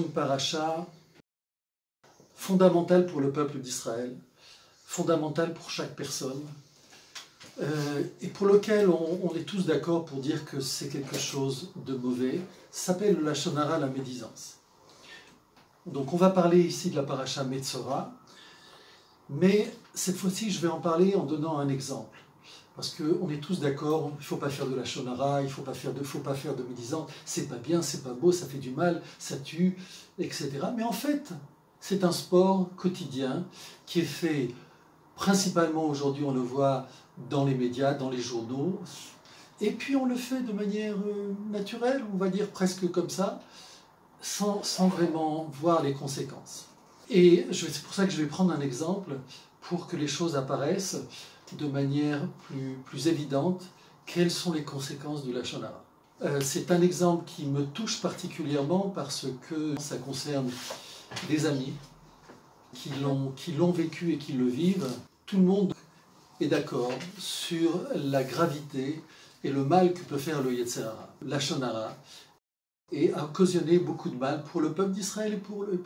une paracha fondamentale pour le peuple d'Israël, fondamentale pour chaque personne, et pour lequel on est tous d'accord pour dire que c'est quelque chose de mauvais, s'appelle le Lashon Hara, la médisance. Donc on va parler ici de la paracha Metzora, mais cette fois-ci je vais en parler en donnant un exemple. Parce qu'on est tous d'accord, il ne faut pas faire de Lashon Hara, il ne faut pas faire de médisance, c'est pas bien, c'est pas beau, ça fait du mal, ça tue, etc. Mais en fait, c'est un sport quotidien qui est fait principalement aujourd'hui, on le voit dans les médias, dans les journaux, et puis on le fait de manière naturelle, on va dire presque comme ça, sans vraiment voir les conséquences. Et c'est pour ça que je vais prendre un exemple pour que les choses apparaissent de manière plus évidente, quelles sont les conséquences du Lashon Hara. C'est un exemple qui me touche particulièrement parce que ça concerne des amis qui l'ont vécu et qui le vivent. Tout le monde est d'accord sur la gravité et le mal que peut faire le Yetzer Hara, Lashon Hara, et a occasionné beaucoup de mal pour le peuple d'Israël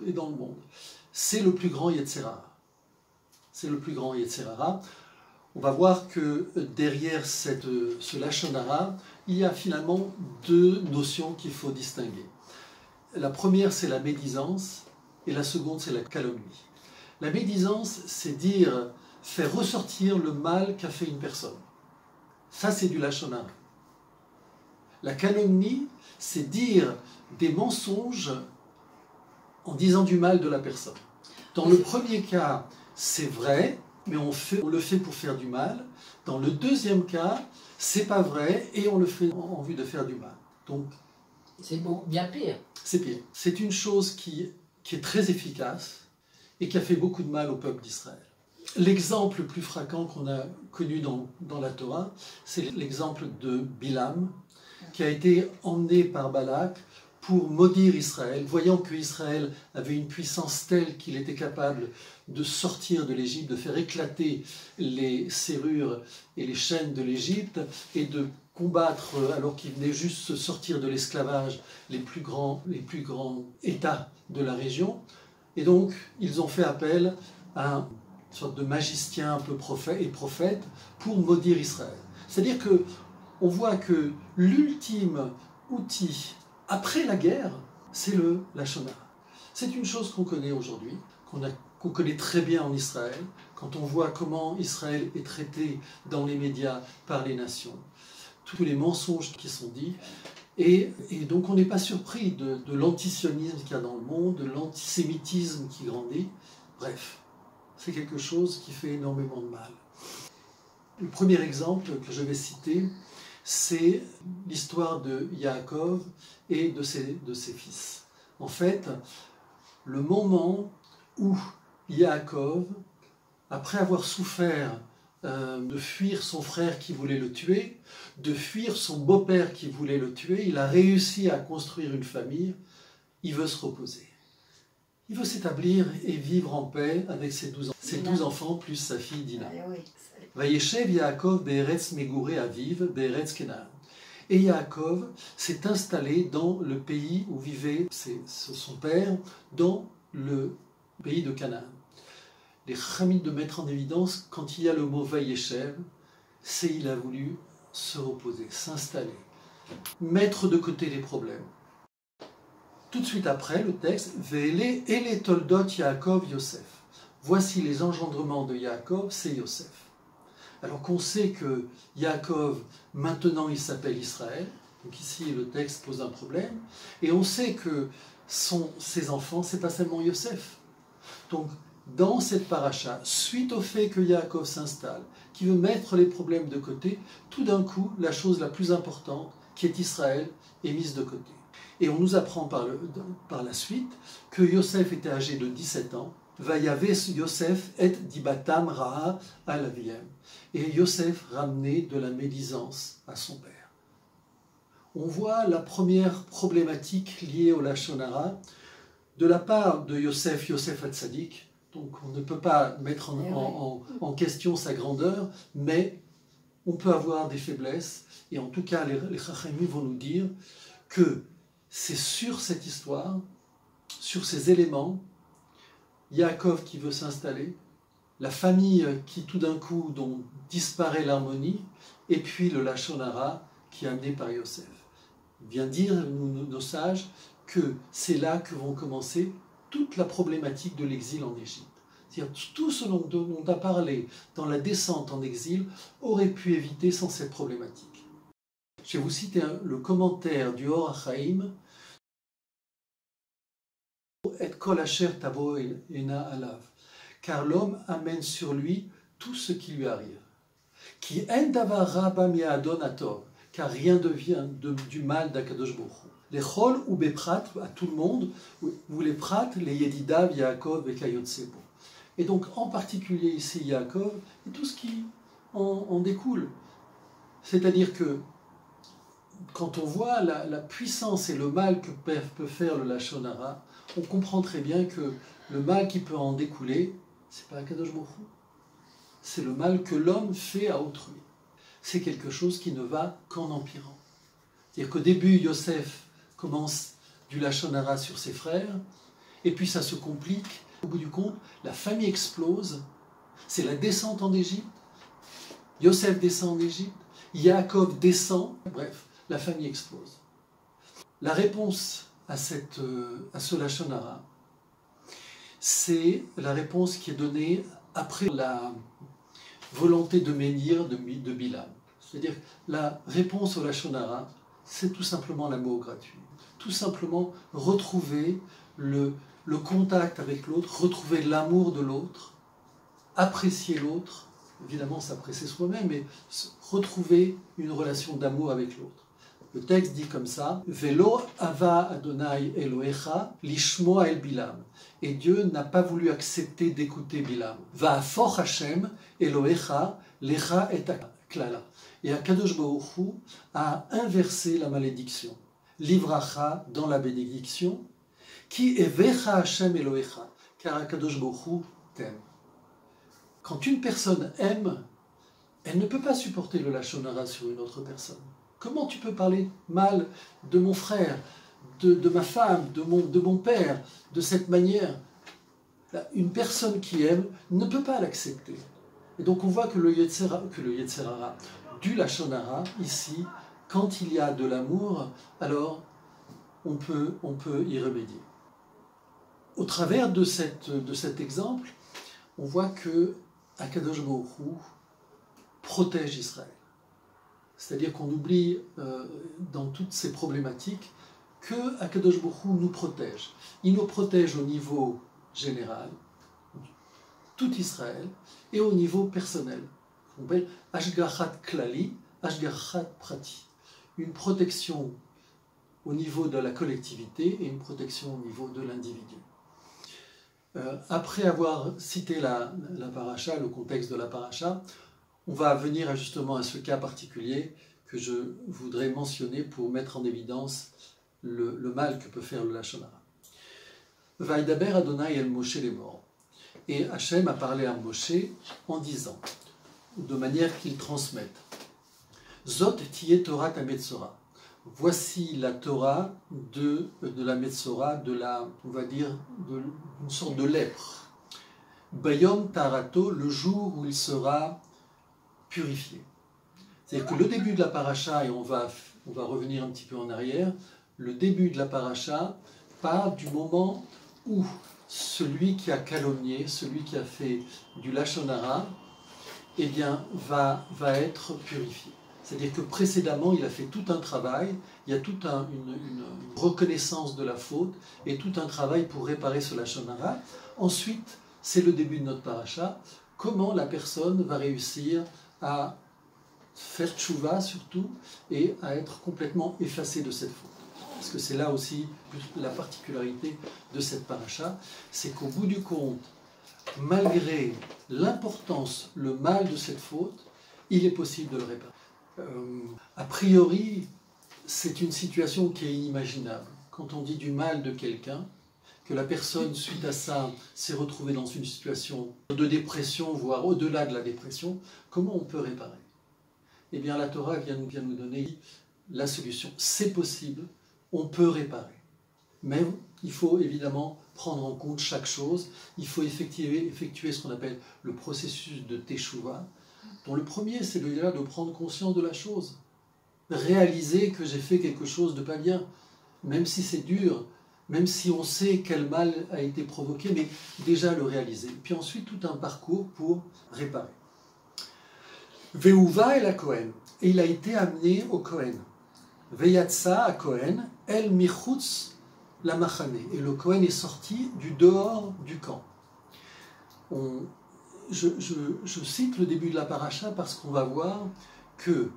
et dans le monde. C'est le plus grand Yetzer Hara. C'est le plus grand Yetzer Hara. On va voir que derrière ce Lashon Hara, il y a finalement deux notions qu'il faut distinguer. La première, c'est la médisance, et la seconde, c'est la calomnie. La médisance, c'est faire ressortir le mal qu'a fait une personne. Ça, c'est du Lashon Hara. La calomnie, c'est dire des mensonges en disant du mal de la personne. Dans le premier cas, c'est vrai, mais on le fait pour faire du mal. Dans le deuxième cas, c'est pas vrai et on le fait en vue de faire du mal. Donc, c'est bien pire. C'est pire. C'est une chose qui est très efficace et qui a fait beaucoup de mal au peuple d'Israël. L'exemple le plus fréquent qu'on a connu dans la Torah, c'est l'exemple de Bilam, qui a été emmené par Balak pour maudire Israël, voyant que Israël avait une puissance telle qu'il était capable de sortir de l'Égypte, de faire éclater les serrures et les chaînes de l'Égypte et de combattre, alors qu'il venait juste sortir de l'esclavage, les plus grands États de la région. Et donc, ils ont fait appel à une sorte de magicien un peu prophète pour maudire Israël. C'est-à-dire qu'on voit que l'ultime outil après la guerre, c'est le Lashon Hara. C'est une chose qu'on connaît aujourd'hui, qu'on connaît très bien en Israël, quand on voit comment Israël est traité dans les médias par les nations, tous les mensonges qui sont dits, et donc on n'est pas surpris de l'antisionisme qu'il y a dans le monde, de l'antisémitisme qui grandit. Bref, c'est quelque chose qui fait énormément de mal. Le premier exemple que je vais citer, c'est l'histoire de Yaakov et de ses fils. En fait, le moment où Yaakov, après avoir souffert de fuir son frère qui voulait le tuer, de fuir son beau-père qui voulait le tuer, il a réussi à construire une famille, il veut se reposer. Il veut s'établir et vivre en paix avec ses 12 enfants plus sa fille Dina. Vayeshev Yaakov be'eretz megurei aviv be'eretz Kenaan. Et Yaakov s'est installé dans le pays où vivait son père, dans le pays de Canaan. Les Chachamim de mettre en évidence, quand il y a le mot Vayeshev, c'est il a voulu se reposer, s'installer, mettre de côté les problèmes. Tout de suite après, le texte, Ve'ele ele toldot Yaakov Yosef. Voici les engendrements de Yaakov, c'est Yosef. Alors qu'on sait que Yaakov, maintenant il s'appelle Israël, donc ici le texte pose un problème, et on sait que ses enfants, c'est pas seulement Yosef. Donc dans cette paracha, suite au fait que Yaakov s'installe, qui veut mettre les problèmes de côté, tout d'un coup, la chose la plus importante, qui est Israël, est mise de côté. Et on nous apprend par la suite que Yosef était âgé de 17 ans, Vayave Yosef et dibatam ra'a al aviem. Et Yosef ramenait de la médisance à son père. On voit la première problématique liée au Lashon Hara de la part de Yosef Hatzadik. Donc on ne peut pas mettre en question sa grandeur, mais on peut avoir des faiblesses. Et en tout cas, les Chachamim vont nous dire que c'est sur cette histoire sur ces éléments, Yaakov qui veut s'installer, la famille qui tout d'un coup dont disparaît l'harmonie, et puis le Lachon Hara qui est amené par Yosef. Il vient dire, nos sages, que c'est là que vont commencer toute la problématique de l'exil en Égypte. C'est-à-dire tout ce dont on a parlé dans la descente en exil aurait pu éviter sans cette problématique. Je vais vous citer le commentaire du Or HaChaim, Et kol asher tavo ena alav, car l'homme amène sur lui tout ce qui lui arrive. Ki en davar rabba mi'adon atov, car rien ne vient du mal d'Akadosh Baruch Hu. Les chol ou beprat, à tout le monde, ou les prat, les yedidav, Yaakov et Kayotsebo. Et donc en particulier ici Yaakov, et tout ce qui en découle. C'est-à-dire que quand on voit la puissance et le mal que peut faire le Lachon Hara, on comprend très bien que le mal qui peut en découler, c'est pas Akadosh Baruch Hu, c'est le mal que l'homme fait à autrui. C'est quelque chose qui ne va qu'en empirant. C'est-à-dire qu'au début, Yosef commence du Lachon Hara sur ses frères, et puis ça se complique. Au bout du compte, la famille explose, c'est la descente en Égypte, Yosef descend en Égypte, Yaakov descend, bref, la famille explose. La réponse à ce Lachon Hara, c'est la réponse qui est donnée après la volonté de Ménir de Bilam. C'est-à-dire la réponse au Lachon Hara, c'est tout simplement l'amour gratuit. Tout simplement retrouver le contact avec l'autre, retrouver l'amour de l'autre, apprécier l'autre, évidemment s'apprécier soi-même, mais retrouver une relation d'amour avec l'autre. Le texte dit comme ça, Velo ava Adonai Elohecha lishmoa el Bilam. Et Dieu n'a pas voulu accepter d'écouter Bilam. Va'afor Hashem Elohecha lecha et klala. Et Akadosh Baruch Hu a inversé la malédiction. Livracha dans la bénédiction, qui evecha Hashem Elohecha, car Akadosh Baruch Hu t'aime. Quand une personne aime, elle ne peut pas supporter le Lachon Hara sur une autre personne. Comment tu peux parler mal de mon frère, de ma femme, de mon père, de cette manière? Une personne qui aime ne peut pas l'accepter. Et donc on voit que le Yetzer Hara du Lachon Hara, ici, quand il y a de l'amour, alors on peut y remédier. Au travers de cet exemple, on voit que Akadosh Baruch Hu protège Israël. C'est-à-dire qu'on oublie dans toutes ces problématiques que Akadosh Baruch Hu nous protège. Il nous protège au niveau général, tout Israël, et au niveau personnel. On appelle Ashgachat Klali, Ashgachat Prati. Une protection au niveau de la collectivité et une protection au niveau de l'individu. Après avoir cité la paracha, le contexte de la paracha, on va venir justement à ce cas particulier que je voudrais mentionner pour mettre en évidence le mal que peut faire le Lachon Hara. Vaïdaber Adonai el Moshe les morts. Et Hachem a parlé à Moshe en disant, de manière qu'il transmette, Zot tiye Torah ta Metzora. Voici la Torah de la Metzora, on va dire, une sorte de lèpre. Bayom Tarato, le jour où il sera purifié. C'est-à-dire que le début de la paracha, et on va revenir un petit peu en arrière, le début de la paracha part du moment où celui qui a calomnié, celui qui a fait du Lachon Hara, eh bien, va être purifié. C'est-à-dire que précédemment, il a fait tout un travail, il y a toute une reconnaissance de la faute et tout un travail pour réparer ce Lachon Hara. Ensuite, c'est le début de notre paracha, comment la personne va réussir à faire tchouva surtout et à être complètement effacée de cette faute. Parce que c'est là aussi la particularité de cette paracha, c'est qu'au bout du compte, malgré l'importance, le mal de cette faute, il est possible de le réparer. A priori, c'est une situation qui est inimaginable. Quand on dit du mal de quelqu'un, que la personne, suite à ça, s'est retrouvée dans une situation de dépression, voire au-delà de la dépression, comment on peut réparer? Eh bien, la Torah vient nous donner la solution. C'est possible, on peut réparer. Mais il faut évidemment prendre en compte chaque chose. Il faut effectuer ce qu'on appelle le processus de Teshuvah, dont le premier, c'est déjà de prendre conscience de la chose. Réaliser que j'ai fait quelque chose de pas bien, même si c'est dur, même si on sait quel mal a été provoqué, mais déjà le réaliser. Puis ensuite, tout un parcours pour réparer. Veuva el Kohen, et il a été amené au Kohen. Veyatsa à Kohen, el michutz la machane, et le Kohen est sorti du dehors du camp. Je cite le début de la paracha parce qu'on va voir que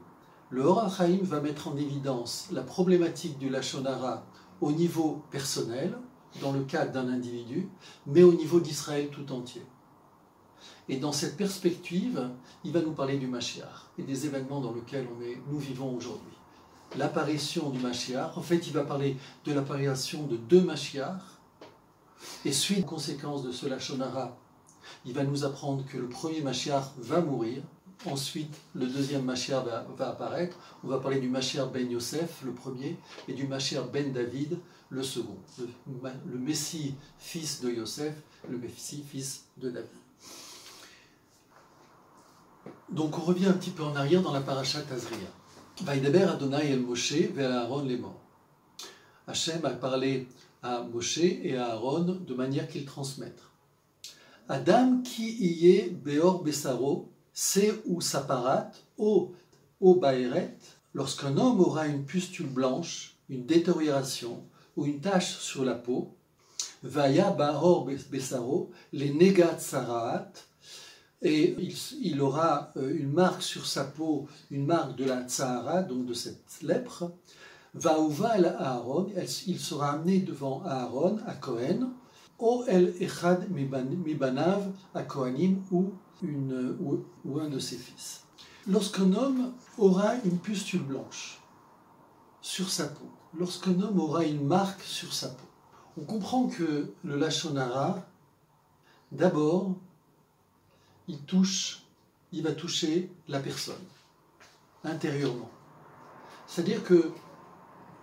le Or HaChaim va mettre en évidence la problématique du Lashon Hara au niveau personnel, dans le cadre d'un individu, mais au niveau d'Israël tout entier. Et dans cette perspective, il va nous parler du Mashiach et des événements dans lesquels nous vivons aujourd'hui. L'apparition du Mashiach, en fait, il va parler de l'apparition de deux Mashiach, et suite aux conséquences de ce Lashon Hara, il va nous apprendre que le premier Mashiach va mourir. Ensuite, le deuxième Mashiach va apparaître. On va parler du Mashiach ben Yosef, le premier, et du Mashiach ben David, le second. Le Messie, fils de Yosef, le Messie, fils de David. Donc on revient un petit peu en arrière dans la paracha Tazria. Vaideber Adonai el Moshe ve'el Aaron les morts. Hachem a parlé à Moshe et à Aaron de manière qu'ils transmettent. Adam ki iye beor besaro, c'est ou saparat, o baeret, lorsqu'un homme aura une pustule blanche, une détérioration ou une tache sur la peau, vaya baor besaro, les negat saraat, et il aura une marque sur sa peau, une marque de la tsahara, donc de cette lèpre, vaouva el Aaron, il sera amené devant Aaron, à Kohen, o el echad mibanav à Kohanim ou un de ses fils. Lorsqu'un homme aura une pustule blanche sur sa peau, lorsqu'un homme aura une marque sur sa peau, on comprend que le Lashon Hara, d'abord, il va toucher la personne, intérieurement. C'est-à-dire que,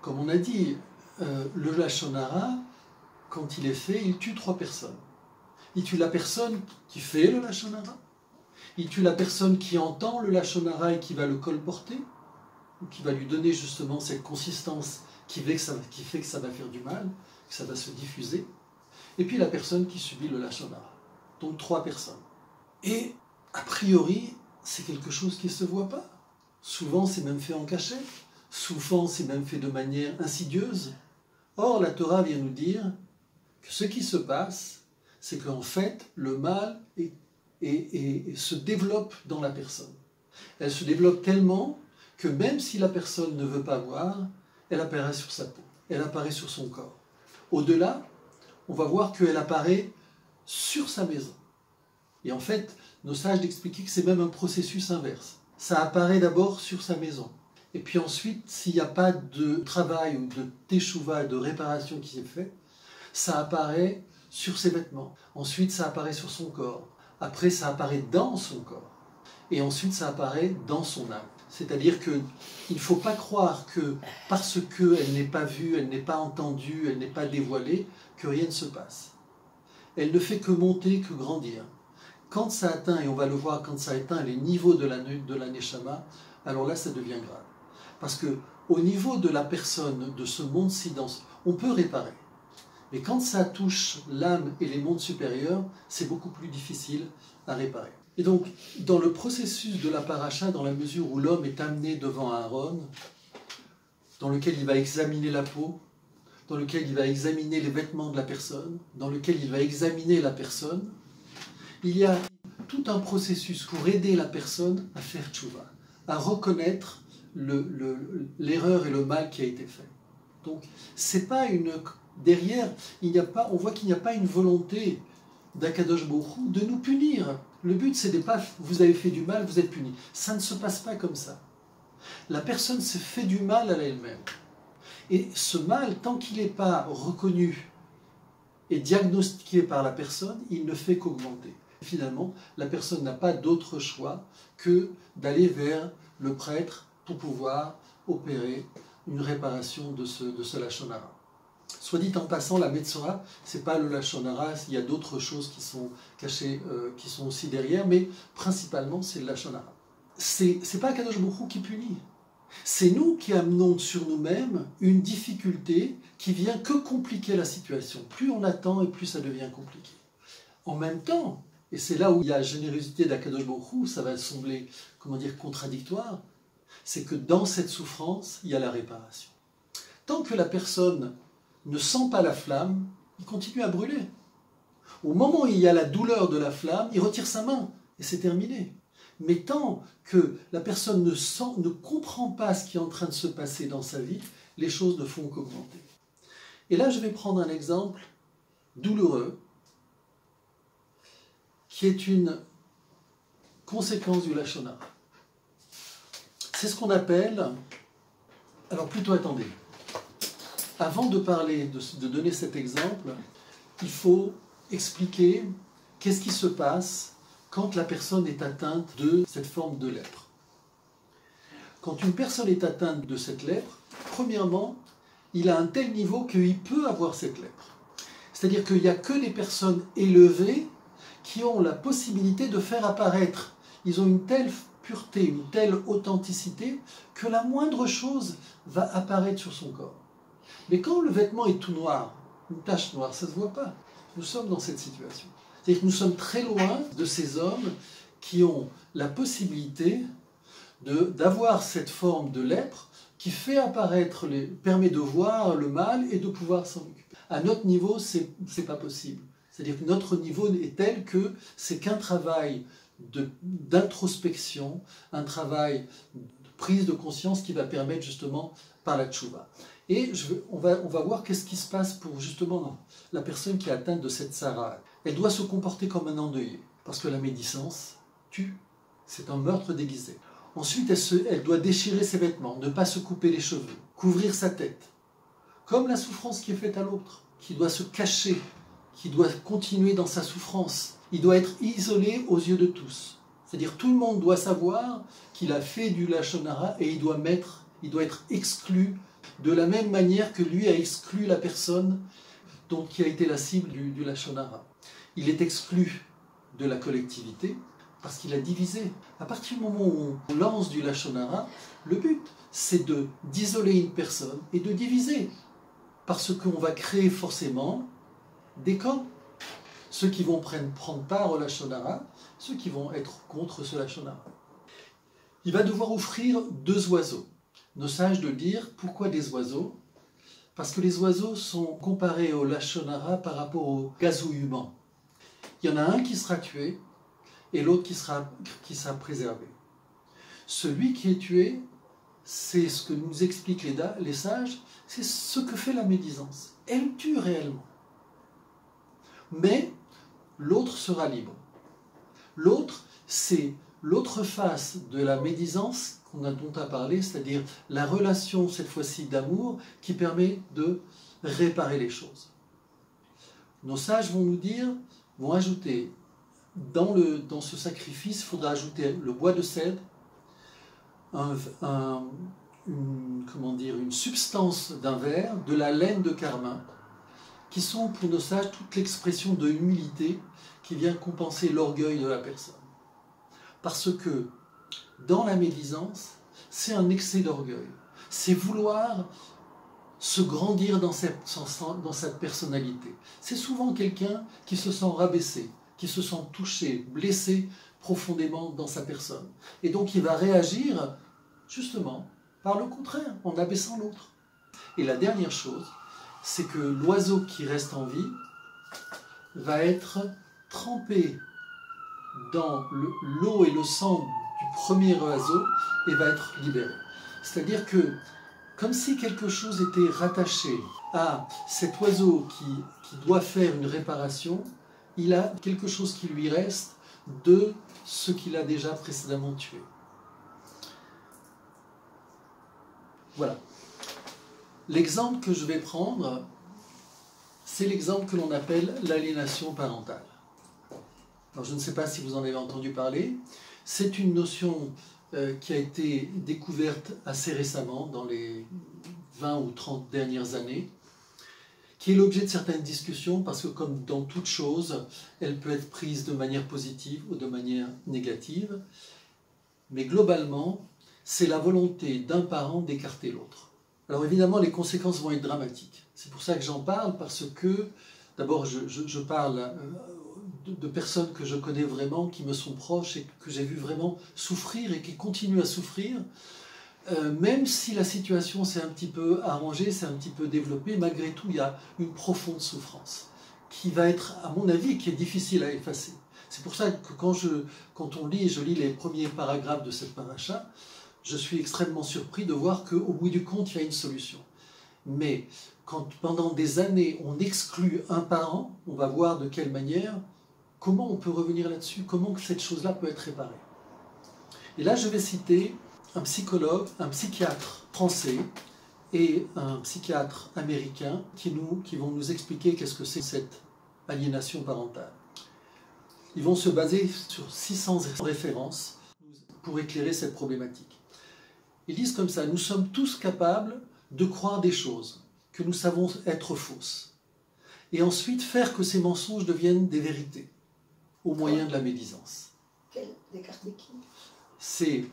comme on a dit, le Lashon Hara, quand il est fait, il tue 3 personnes. Il tue la personne qui fait le Lashon Hara, il tue la personne qui entend le Lashon Hara et qui va le colporter, ou qui va lui donner justement cette consistance qui fait que ça va faire du mal, que ça va se diffuser, et puis la personne qui subit le Lashon Hara. Donc 3 personnes. Et a priori, c'est quelque chose qui ne se voit pas. Souvent, c'est même fait en cachette. Souvent, c'est même fait de manière insidieuse. Or, la Torah vient nous dire que ce qui se passe, c'est qu'en fait, le mal se développe dans la personne. Elle se développe tellement que même si la personne ne veut pas voir, elle apparaît sur sa peau, elle apparaît sur son corps. Au-delà, on va voir qu'elle apparaît sur sa maison. Et en fait, nos sages d'expliquer que c'est même un processus inverse. Ça apparaît d'abord sur sa maison. Et puis ensuite, s'il n'y a pas de travail ou de teshuva, de réparation qui est fait, ça apparaît sur ses vêtements. Ensuite, ça apparaît sur son corps. Après, ça apparaît dans son corps. Et ensuite, ça apparaît dans son âme. C'est-à-dire qu'il ne faut pas croire que parce qu'elle n'est pas vue, elle n'est pas entendue, elle n'est pas dévoilée, que rien ne se passe. Elle ne fait que monter, que grandir. Quand ça atteint, et on va le voir, quand ça atteint les niveaux de la Neshama, alors là, ça devient grave. Parce que au niveau de la personne, de ce monde-ci, on peut réparer. Mais quand ça touche l'âme et les mondes supérieurs, c'est beaucoup plus difficile à réparer. Et donc, dans le processus de la paracha, dans la mesure où l'homme est amené devant Aaron, dans lequel il va examiner la peau, dans lequel il va examiner les vêtements de la personne, dans lequel il va examiner la personne, il y a tout un processus pour aider la personne à faire tchouva, à reconnaître l'erreur et le mal qui a été fait. Donc, c'est pas derrière, on voit qu'il n'y a pas une volonté d'Akadosh Baruch Hu de nous punir. Le but, c'est de pas, vous avez fait du mal, vous êtes puni. Ça ne se passe pas comme ça. La personne se fait du mal à elle-même. Et ce mal, tant qu'il n'est pas reconnu et diagnostiqué par la personne, il ne fait qu'augmenter. Finalement, la personne n'a pas d'autre choix que d'aller vers le prêtre pour pouvoir opérer une réparation de ce Lashon Hara. Soit dit en passant, la Metzora, ce n'est pas le Lachon Hara, il y a d'autres choses qui sont cachées, qui sont aussi derrière, mais principalement c'est le Lachon Hara. C'est pas Akadosh Baruch Hu qui punit. C'est nous qui amenons sur nous-mêmes une difficulté qui vient que compliquer la situation. Plus on attend et plus ça devient compliqué. En même temps, et c'est là où il y a la générosité d'Akadosh Baruch Hu, ça va sembler, comment dire, contradictoire, c'est que dans cette souffrance, il y a la réparation. Tant que la personne ne sent pas la flamme, il continue à brûler. Au moment où il y a la douleur de la flamme, il retire sa main et c'est terminé. Mais tant que la personne ne comprend pas ce qui est en train de se passer dans sa vie, les choses ne font qu'augmenter. Et là, je vais prendre un exemple douloureux, qui est une conséquence du Lachon Hara. C'est ce qu'on appelle... Alors plutôt, attendez. Avant de parler, de donner cet exemple, il faut expliquer qu'est-ce qui se passe quand la personne est atteinte de cette forme de lèpre. Quand une personne est atteinte de cette lèpre, premièrement, il a un tel niveau qu'il peut avoir cette lèpre. C'est-à-dire qu'il n'y a que les personnes élevées qui ont la possibilité de faire apparaître. Ils ont une telle pureté, une telle authenticité, que la moindre chose va apparaître sur son corps. Mais quand le vêtement est tout noir, une tache noire, ça ne se voit pas. Nous sommes dans cette situation. C'est-à-dire que nous sommes très loin de ces hommes qui ont la possibilité d'avoir cette forme de lèpre qui fait apparaître, permet de voir le mal et de pouvoir s'en occuper. À notre niveau, c'est pas possible. C'est-à-dire que notre niveau est tel que c'est qu'un travail d'introspection, un travail de prise de conscience qui va permettre justement par la tchouva. Et on va voir qu'est-ce qui se passe pour justement la personne qui est atteinte de cette Sarah. Elle doit se comporter comme un endeuillé, parce que la médisance tue, c'est un meurtre déguisé. Ensuite, elle doit déchirer ses vêtements, ne pas se couper les cheveux, couvrir sa tête, comme la souffrance qui est faite à l'autre, qui doit se cacher, qui doit continuer dans sa souffrance. Il doit être isolé aux yeux de tous. C'est-à-dire tout le monde doit savoir qu'il a fait du Lachon Hara et il doit être exclu de la même manière que lui a exclu la personne qui a été la cible du Lachon Hara. Il est exclu de la collectivité parce qu'il a divisé. À partir du moment où on lance du Lachon Hara, le but, c'est d'isoler une personne et de diviser. Parce qu'on va créer forcément des camps. Ceux qui vont prendre part au Lachon Hara, ceux qui vont être contre ce Lachon Hara. Il va devoir offrir 2 oiseaux. Nos sages de dire pourquoi des oiseaux? Parce que les oiseaux sont comparés au Lachon Hara par rapport au gazouillement. Il y en a un qui sera tué et l'autre qui sera préservé. Celui qui est tué, c'est ce que nous expliquent les sages, c'est ce que fait la médisance. Elle tue réellement. Mais l'autre sera libre. L'autre, c'est l'autre face de la médisance dont on a parlé, c'est-à-dire la relation, cette fois-ci, d'amour qui permet de réparer les choses. Nos sages vont ajouter, dans ce sacrifice, il faudra ajouter le bois de cèdre, une substance d'un verre, de la laine de carmin, qui sont pour nos sages toute l'expression de humilité qui vient compenser l'orgueil de la personne. Parce que dans la médisance, c'est un excès d'orgueil. C'est vouloir se grandir dans sa personnalité. C'est souvent quelqu'un qui se sent rabaissé, qui se sent touché, blessé profondément dans sa personne. Et donc il va réagir justement par le contraire, en abaissant l'autre. Et la dernière chose, c'est que l'oiseau qui reste en vie va être trempé dans l'eau et le sang du premier oiseau et va être libéré. C'est-à-dire que, comme si quelque chose était rattaché à cet oiseau qui doit faire une réparation, il a quelque chose qui lui reste de ce qu'il a déjà précédemment tué. Voilà. L'exemple que je vais prendre, c'est l'exemple que l'on appelle l'aliénation parentale. Alors, je ne sais pas si vous en avez entendu parler. C'est une notion qui a été découverte assez récemment, dans les 20 ou 30 dernières années. qui est l'objet de certaines discussions, parce que comme dans toute chose, elle peut être prise de manière positive ou de manière négative. Mais globalement, c'est la volonté d'un parent d'écarter l'autre. Alors évidemment, les conséquences vont être dramatiques. C'est pour ça que j'en parle, parce que, d'abord, je parle de personnes que je connais vraiment, qui me sont proches et que j'ai vu vraiment souffrir et qui continuent à souffrir. Même si la situation s'est un petit peu arrangée, s'est un petit peu développée, malgré tout, il y a une profonde souffrance qui va être, à mon avis, qui est difficile à effacer. C'est pour ça que quand on lit, et je lis les premiers paragraphes de cette paracha, je suis extrêmement surpris de voir qu'au bout du compte, il y a une solution. Mais quand pendant des années, on exclut un parent, on va voir de quelle manière, comment on peut revenir là-dessus, comment cette chose-là peut être réparée. Et là, je vais citer un psychologue, un psychiatre français et un psychiatre américain qui vont nous expliquer qu'est-ce que c'est cette aliénation parentale. Ils vont se baser sur 600 références pour éclairer cette problématique. Ils disent comme ça: nous sommes tous capables de croire des choses que nous savons être fausses, et ensuite faire que ces mensonges deviennent des vérités, au moyen de la médisance. D'écarter qui? C'est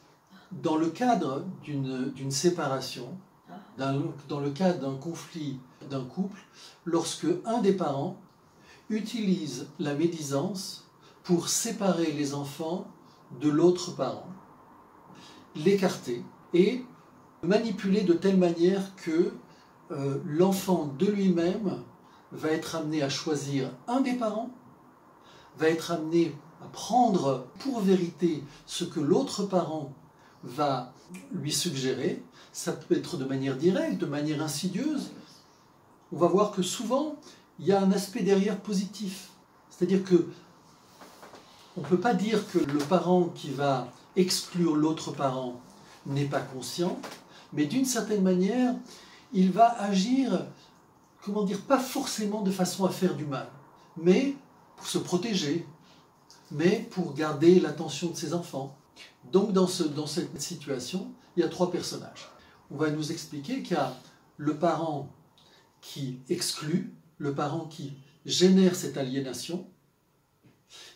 dans le cadre d'une séparation, dans le cadre d'un conflit d'un couple, lorsque un des parents utilise la médisance pour séparer les enfants de l'autre parent, l'écarter et manipuler de telle manière que l'enfant de lui-même va être amené à choisir un des parents, va être amené à prendre pour vérité ce que l'autre parent va lui suggérer. Ça peut être de manière directe, de manière insidieuse. On va voir que souvent, il y a un aspect derrière positif. C'est-à-dire que on ne peut pas dire que le parent qui va exclure l'autre parent n'est pas conscient, mais d'une certaine manière, il va agir, comment dire, pas forcément de façon à faire du mal, mais pour se protéger, mais pour garder l'attention de ses enfants. Donc dans cette situation, il y a trois personnages. On va nous expliquer qu'il y a le parent qui exclut, le parent qui génère cette aliénation.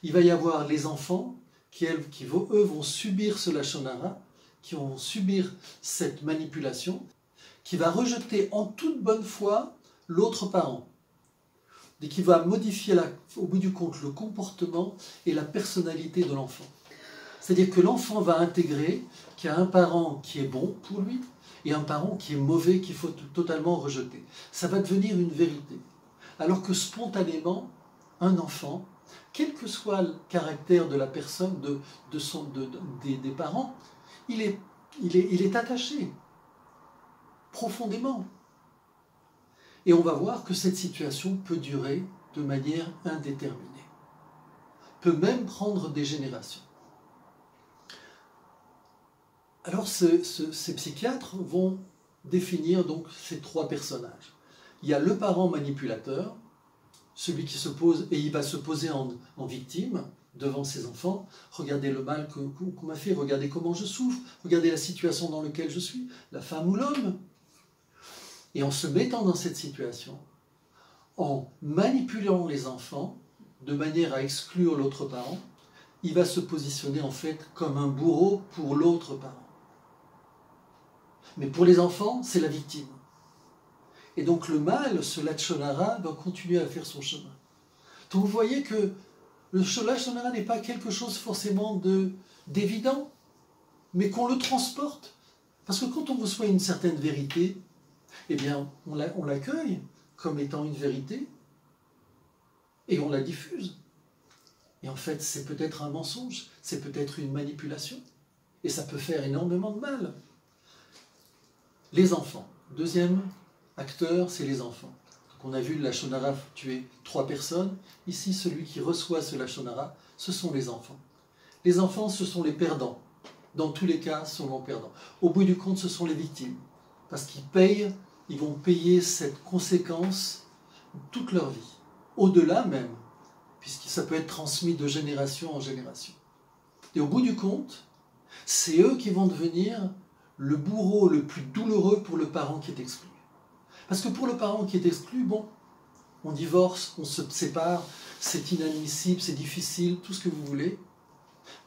Il va y avoir les enfants qui eux, vont subir ce lachon hara, qui vont subir cette manipulation, qui va rejeter en toute bonne foi l'autre parent, et qui va modifier au bout du compte le comportement et la personnalité de l'enfant. C'est-à-dire que l'enfant va intégrer qu'il y a un parent qui est bon pour lui et un parent qui est mauvais, qu'il faut totalement rejeter. Ça va devenir une vérité. Alors que spontanément, un enfant, quel que soit le caractère de la personne, des parents, il est attaché profondément. Et on va voir que cette situation peut durer de manière indéterminée, peut même prendre des générations. Alors ces psychiatres vont définir donc ces trois personnages. Il y a le parent manipulateur, celui qui se pose, et il va se poser en victime devant ses enfants. Regardez le mal qu'on m'a fait, regardez comment je souffre, regardez la situation dans laquelle je suis, la femme ou l'homme. Et en se mettant dans cette situation, en manipulant les enfants de manière à exclure l'autre parent, il va se positionner en fait comme un bourreau pour l'autre parent. Mais pour les enfants, c'est la victime. Et donc le mal, ce lachon hara, va continuer à faire son chemin. Donc vous voyez que le lachon hara n'est pas quelque chose forcément d'évident, mais qu'on le transporte. Parce que quand on reçoit une certaine vérité, eh bien, on l'accueille comme étant une vérité et on la diffuse. Et en fait, c'est peut-être un mensonge, c'est peut-être une manipulation. Et ça peut faire énormément de mal. Les enfants. Deuxième acteur, c'est les enfants. Donc on a vu le lachon hara tuer 3 personnes. Ici, celui qui reçoit ce lachon hara, ce sont les enfants. Les enfants, ce sont les perdants. Dans tous les cas, ce sont les perdants. Au bout du compte, ce sont les victimes. Parce ils vont payer cette conséquence toute leur vie. Au-delà même, puisque ça peut être transmis de génération en génération. Et au bout du compte, c'est eux qui vont devenir le bourreau le plus douloureux pour le parent qui est exclu. Parce que pour le parent qui est exclu, bon, on divorce, on se sépare, c'est inadmissible, c'est difficile, tout ce que vous voulez.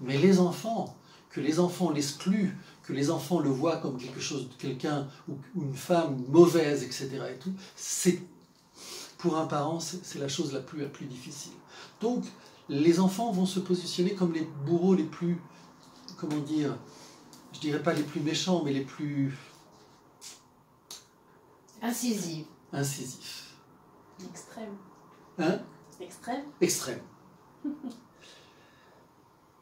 Mais les enfants, que les enfants l'excluent, que les enfants le voient comme quelque chose, quelqu'un ou une femme mauvaise, etc. et tout, c'est, pour un parent, c'est la chose la plus difficile. Donc, les enfants vont se positionner comme les bourreaux les plus, comment dire, je dirais pas les plus méchants, mais les plus incisifs. Extrême. Hein? Extrême. Extrême.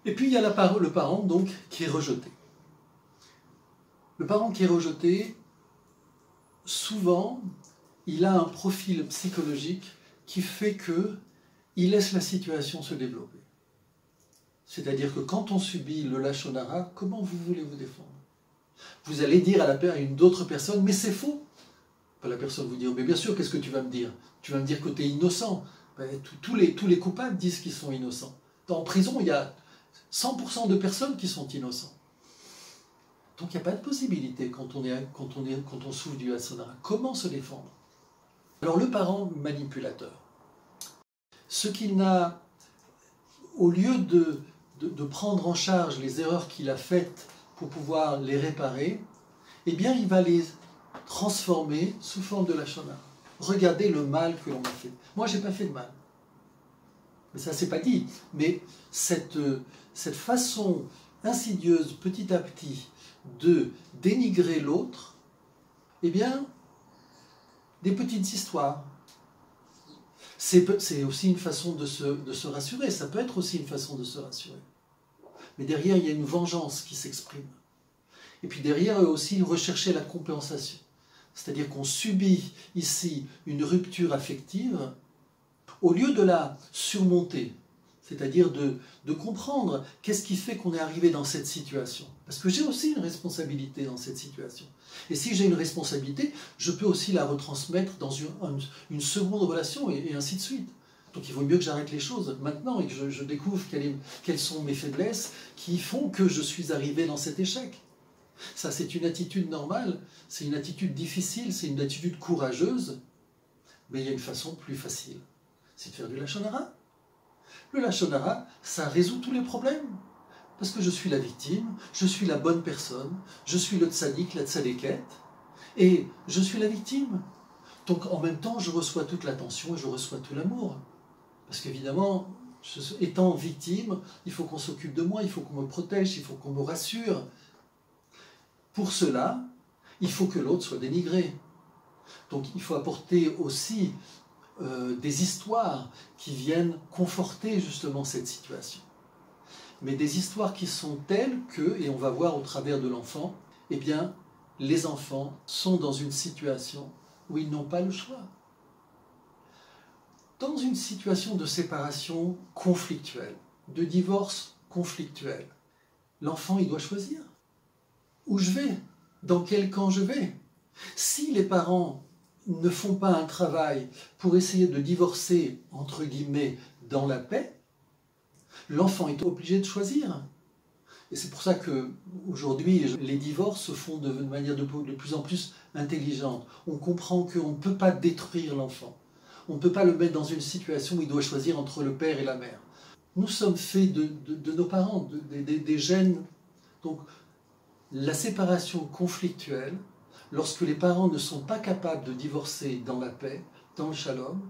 Et puis il y a le parent donc qui est rejeté. Le parent qui est rejeté, souvent, il a un profil psychologique qui fait qu'il laisse la situation se développer. C'est-à-dire que quand on subit le lachon-hara, comment vous voulez vous défendre? Vous allez dire à une autre personne, mais c'est faux. La personne vous dit, mais bien sûr, qu'est-ce que tu vas me dire? Tu vas me dire que tu es innocent. Ben, tous les coupables disent qu'ils sont innocents. En prison, il y a 100% de personnes qui sont innocents. Donc il n'y a pas de possibilité quand on souffre du lachon-hara. Comment se défendre? Alors le parent manipulateur, ce qu'il n'a, au lieu de prendre en charge les erreurs qu'il a faites pour pouvoir les réparer, eh bien il va les transformer sous forme de lachon-hara. Regardez le mal que l'on m'a fait. Moi, je n'ai pas fait de mal. Mais ça, c'est pas dit. Mais cette façon insidieuse, petit à petit, de dénigrer l'autre, eh bien, des petites histoires. C'est aussi une façon de se rassurer. Ça peut être aussi une façon de se rassurer. Mais derrière, il y a une vengeance qui s'exprime. Et puis derrière, aussi, rechercher la compensation. C'est-à-dire qu'on subit ici une rupture affective, au lieu de la surmonter, c'est-à-dire de comprendre qu'est-ce qui fait qu'on est arrivé dans cette situation. Parce que j'ai aussi une responsabilité dans cette situation. Et si j'ai une responsabilité, je peux aussi la retransmettre dans une seconde relation et ainsi de suite. Donc il vaut mieux que j'arrête les choses maintenant et que je découvre quelles sont mes faiblesses qui font que je suis arrivé dans cet échec. Ça, c'est une attitude normale, c'est une attitude difficile, c'est une attitude courageuse, mais il y a une façon plus facile, c'est de faire du lachon-hara. Le lachon-hara, ça résout tous les problèmes, parce que je suis la victime, je suis la bonne personne, je suis le tzaddik, la tzadékette, et je suis la victime. Donc en même temps, je reçois toute l'attention et je reçois tout l'amour. Parce qu'évidemment, étant victime, il faut qu'on s'occupe de moi, il faut qu'on me protège, il faut qu'on me rassure. Pour cela, il faut que l'autre soit dénigré. Donc il faut apporter aussi des histoires qui viennent conforter justement cette situation. Mais des histoires qui sont telles que, et on va voir au travers de l'enfant, eh bien, les enfants sont dans une situation où ils n'ont pas le choix. Dans une situation de séparation conflictuelle, de divorce conflictuel, l'enfant, il doit choisir. Où je vais? Dans quel camp je vais? Si les parents ne font pas un travail pour essayer de divorcer, entre guillemets, dans la paix, l'enfant est obligé de choisir. Et c'est pour ça qu'aujourd'hui, les divorces se font de manière de plus en plus intelligente. On comprend qu'on ne peut pas détruire l'enfant. On ne peut pas le mettre dans une situation où il doit choisir entre le père et la mère. Nous sommes faits de nos parents, des gènes. Donc, la séparation conflictuelle, lorsque les parents ne sont pas capables de divorcer dans la paix, dans le shalom,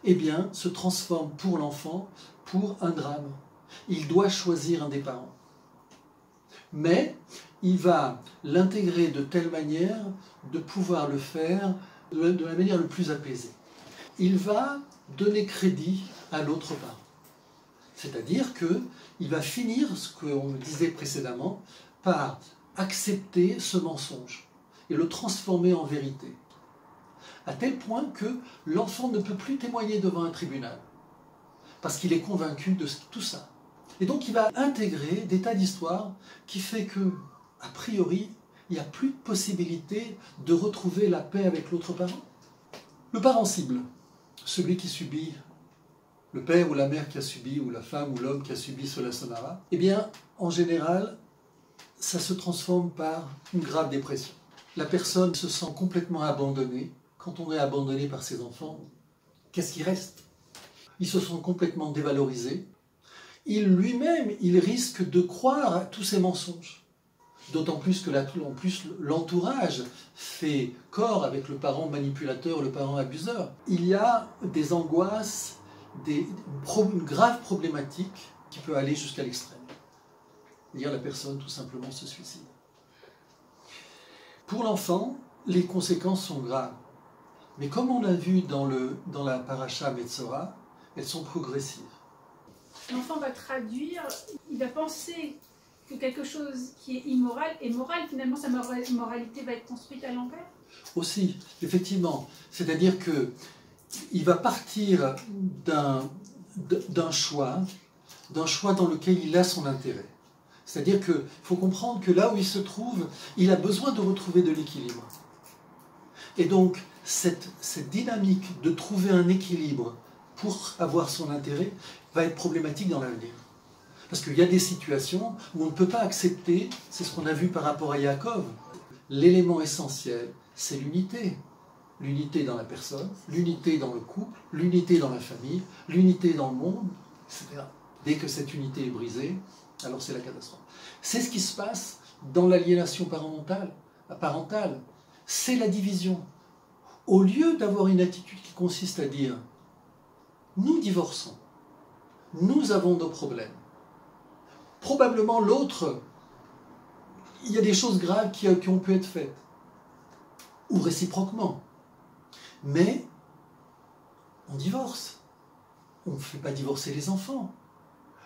eh bien, se transforme pour l'enfant pour un drame. Il doit choisir un des parents. Mais il va l'intégrer de telle manière de pouvoir le faire de la manière le plus apaisée. Il va donner crédit à l'autre parent. C'est-à-dire qu'il va finir, ce qu'on disait précédemment, par accepter ce mensonge et le transformer en vérité. À tel point que l'enfant ne peut plus témoigner devant un tribunal, parce qu'il est convaincu de tout ça. Et donc il va intégrer des tas d'histoires qui fait que, a priori, il n'y a plus de possibilité de retrouver la paix avec l'autre parent. Le parent cible, celui qui subit, le père ou la mère qui a subi, ou la femme ou l'homme qui a subi ce lachon-hara, eh bien, en général, ça se transforme par une grave dépression. La personne se sent complètement abandonnée. Quand on est abandonné par ses enfants, qu'est-ce qui reste? Ils se sont complètement dévalorisés. Lui-même, il risque de croire à tous ces mensonges. D'autant plus que l'entourage fait corps avec le parent manipulateur, le parent abuseur. Il y a des angoisses, une grave problématique qui peut aller jusqu'à l'extrême. C'est-à-dire la personne tout simplement se suicide. Pour l'enfant, les conséquences sont graves. Mais comme on l'a vu dans la paracha Metzora, elles sont progressives. L'enfant va traduire, il va penser que quelque chose qui est immoral est moral, finalement sa moralité va être construite à l'envers. Aussi, effectivement. C'est-à-dire qu'il va partir d'un choix dans lequel il a son intérêt. C'est-à-dire qu'il faut comprendre que là où il se trouve, il a besoin de retrouver de l'équilibre. Et donc, cette dynamique de trouver un équilibre pour avoir son intérêt va être problématique dans l'avenir. Parce qu'il y a des situations où on ne peut pas accepter, c'est ce qu'on a vu par rapport à Yaakov. L'élément essentiel, c'est l'unité. L'unité dans la personne, l'unité dans le couple, l'unité dans la famille, l'unité dans le monde, etc. Dès que cette unité est brisée, alors c'est la catastrophe. C'est ce qui se passe dans l'aliénation parentale. C'est la division. Au lieu d'avoir une attitude qui consiste à dire « nous divorçons, nous avons nos problèmes », probablement l'autre, il y a des choses graves qui ont pu être faites, ou réciproquement. Mais on divorce. On ne fait pas divorcer les enfants.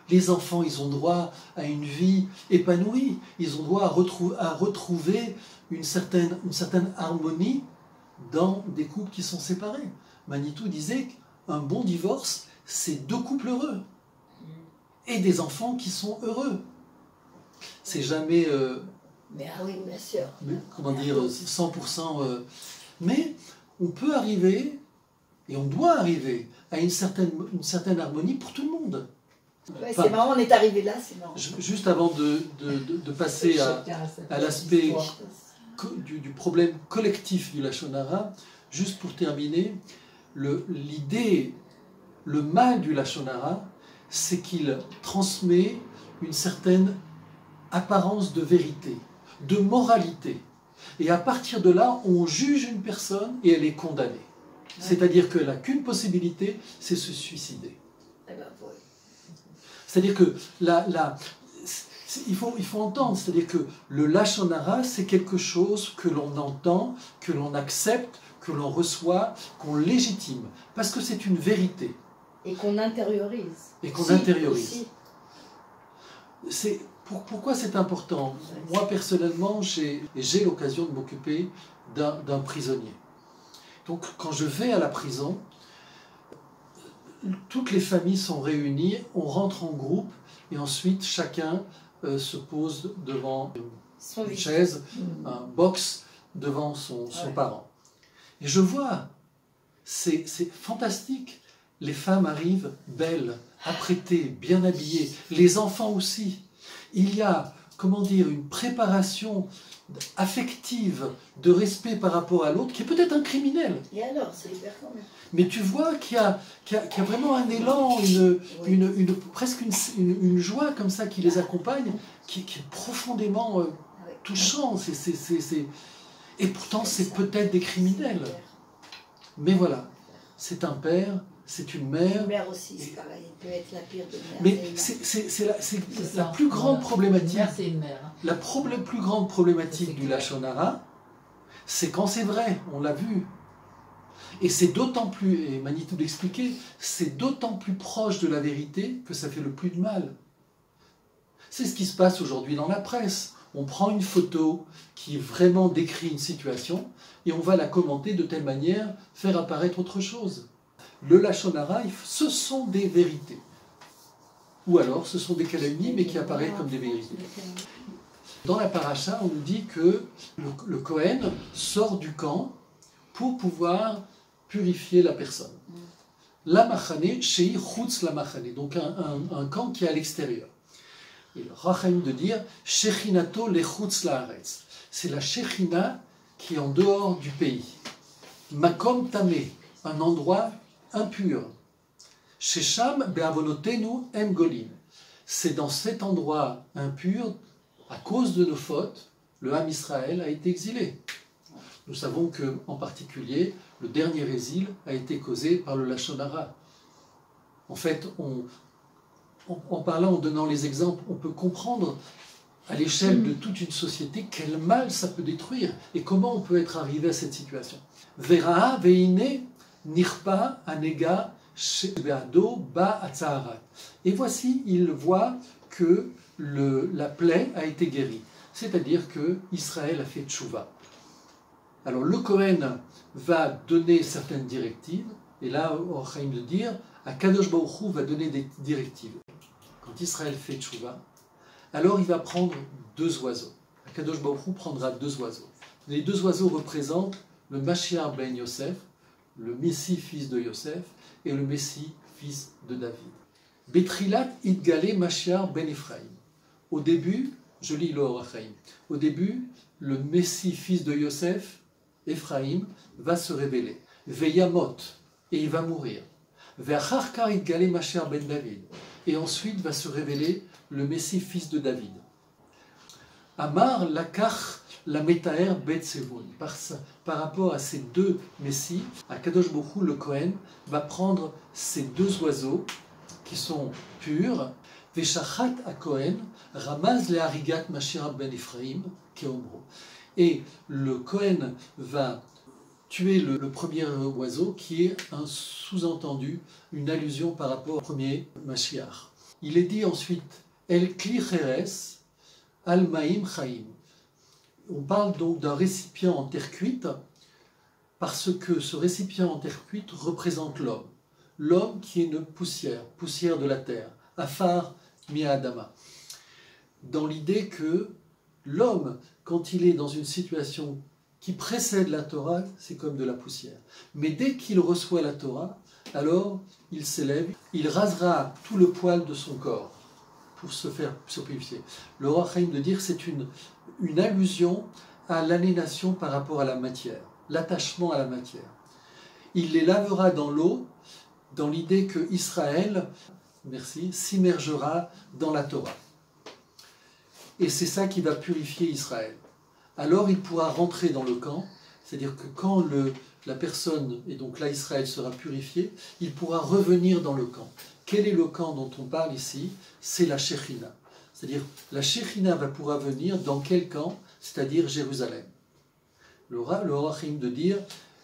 Les enfants, ils ont droit à une vie épanouie. Ils ont droit à retrouver une certaine harmonie dans des couples qui sont séparés. Manitou disait qu'un bon divorce, c'est 2 couples heureux. Et des enfants qui sont heureux. C'est jamais... Mais oui, bien sûr. Comment dire, 100%... mais on peut arriver, et on doit arriver, à une certaine harmonie pour tout le monde. Ouais, c'est marrant, on est arrivé là, c'est marrant. Juste avant de passer à l'aspect du problème collectif du Lachon Hara, juste pour terminer, l'idée, le mal du Lachon Hara, c'est qu'il transmet une certaine apparence de vérité, de moralité. Et à partir de là, on juge une personne et elle est condamnée. C'est-à-dire qu'elle n'a qu'une possibilité, c'est se suicider. C'est-à-dire que il faut entendre, c'est-à-dire que le Lachon Hara, c'est quelque chose que l'on entend, que l'on accepte, que l'on reçoit, qu'on légitime, parce que c'est une vérité. Et qu'on intériorise. Et qu'on intériorise. Pourquoi c'est important? Moi, personnellement, j'ai l'occasion de m'occuper d'un prisonnier. Donc, quand je vais à la prison, toutes les familles sont réunies, on rentre en groupe, et ensuite, chacun se pose devant une chaise, un box, devant son parent. Et je vois, c'est fantastique. Les femmes arrivent belles, apprêtées, bien habillées, les enfants aussi. Il y a, comment dire, une préparation affective, de respect par rapport à l'autre, qui est peut-être un criminel. Et alors, c'est hyper quand même. Mais tu vois qu'il y a vraiment un élan, presque une joie comme ça qui les accompagne, qui est profondément touchant. Et pourtant, c'est peut-être des criminels. Mais voilà, c'est un père, c'est une mère. Une mère aussi, c'est pareil, elle peut être la pire de mère. Mais c'est la plus grande problématique. Une mère, c'est une mère. La plus grande problématique du Lachon Hara, c'est quand c'est vrai, on l'a vu. Et c'est d'autant plus, et Manitou l'expliquait, c'est d'autant plus proche de la vérité que ça fait le plus de mal. C'est ce qui se passe aujourd'hui dans la presse. On prend une photo qui vraiment décrit une situation et on va la commenter de telle manière, faire apparaître autre chose. Le Lachon Hara, ce sont des vérités. Ou alors, ce sont des calomnies, mais qui apparaissent comme des vérités. Dans la paracha, on nous dit que le Kohen sort du camp pour pouvoir purifier la personne. La machane, shei chutz la machane, donc un camp qui est à l'extérieur. Et le Rachamim de dire shechinato lechutz laaretz. C'est la shechina qui est en dehors du pays. Makom tamé, un endroit impur. Shesham be'avonotenu em golim. C'est dans cet endroit impur, à cause de nos fautes, le Ham Israël a été exilé. Nous savons que, en particulier, le dernier exil a été causé par le Lachon Hara. En fait, en parlant, en donnant les exemples, on peut comprendre à l'échelle de toute une société quel mal ça peut détruire et comment on peut être arrivé à cette situation. Vera'a veine nirpa anega shebeado ba atzaharat. Et voici, il voit que la plaie a été guérie. C'est-à-dire que Israël a fait tchouva. Alors le Kohen va donner certaines directives, et là, on va de dire, Akadosh Baruch Hu va donner des directives. Quand Israël fait tchouva, alors il va prendre 2 oiseaux. Akadosh Baruch Hu prendra 2 oiseaux. Les 2 oiseaux représentent le Mashiach ben Yosef, le Messie fils de Yosef, et le Messie fils de David. Betrilat idgale Mashiach ben Ephraim. Au début, je lis l'Orachaim. Au début, le Messie fils de Yosef, Ephraim, va se révéler. Veyamot, et il va mourir. Ve'acharkar idgale Mashiach ben David. Et ensuite va se révéler le Messie fils de David. Amar lakach la metaer bet sevon. Par rapport à ces 2 Messies, Akadosh Baruch Hu, le Kohen, va prendre ces 2 oiseaux qui sont purs. Veshachat a Kohen ramaz le harigat Mashiach ben Ephraim keomro. Et le Kohen va tuer le premier oiseau qui est un sous-entendu, une allusion par rapport au premier Mashiach. Il est dit ensuite El kli cheres al maim chaim. On parle donc d'un récipient en terre cuite parce que ce récipient en terre cuite représente l'homme. L'homme qui est une poussière, poussière de la terre, afar mi'adama. Dans l'idée que l'homme, quand il est dans une situation qui précède la Torah, c'est comme de la poussière. Mais dès qu'il reçoit la Torah, alors il s'élève, il rasera tout le poil de son corps pour se faire purifier. Le Roi Chaim de dire c'est une allusion à l'aliénation par rapport à la matière, l'attachement à la matière. Il les lavera dans l'eau, dans l'idée que Israël, s'immergera dans la Torah. Et c'est ça qui va purifier Israël. Alors il pourra rentrer dans le camp, c'est-à-dire que quand la personne, et donc là Israël sera purifié, il pourra revenir dans le camp. Quel est le camp dont on parle ici? C'est la Shekhinah. C'est-à-dire la Shekhinah va pouvoir venir dans quel camp? C'est-à-dire Jérusalem. Le Roi Chaim de dire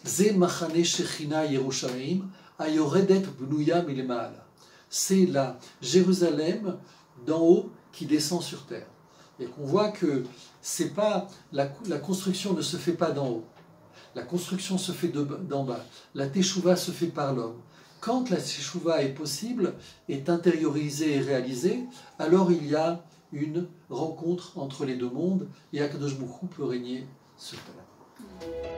Ze machane Shekhinah Yerushalayim ayoredet bnuya milemaala. C'est la Jérusalem d'en haut qui descend sur terre. Et qu'on voit que c'est pas la construction ne se fait pas d'en haut. La construction se fait d'en bas. La teshuva se fait par l'homme. Quand la teshuva est possible, est intériorisée et réalisée, alors il y a une rencontre entre les 2 mondes et Akadosh Baruch Hu peut régner sur terre.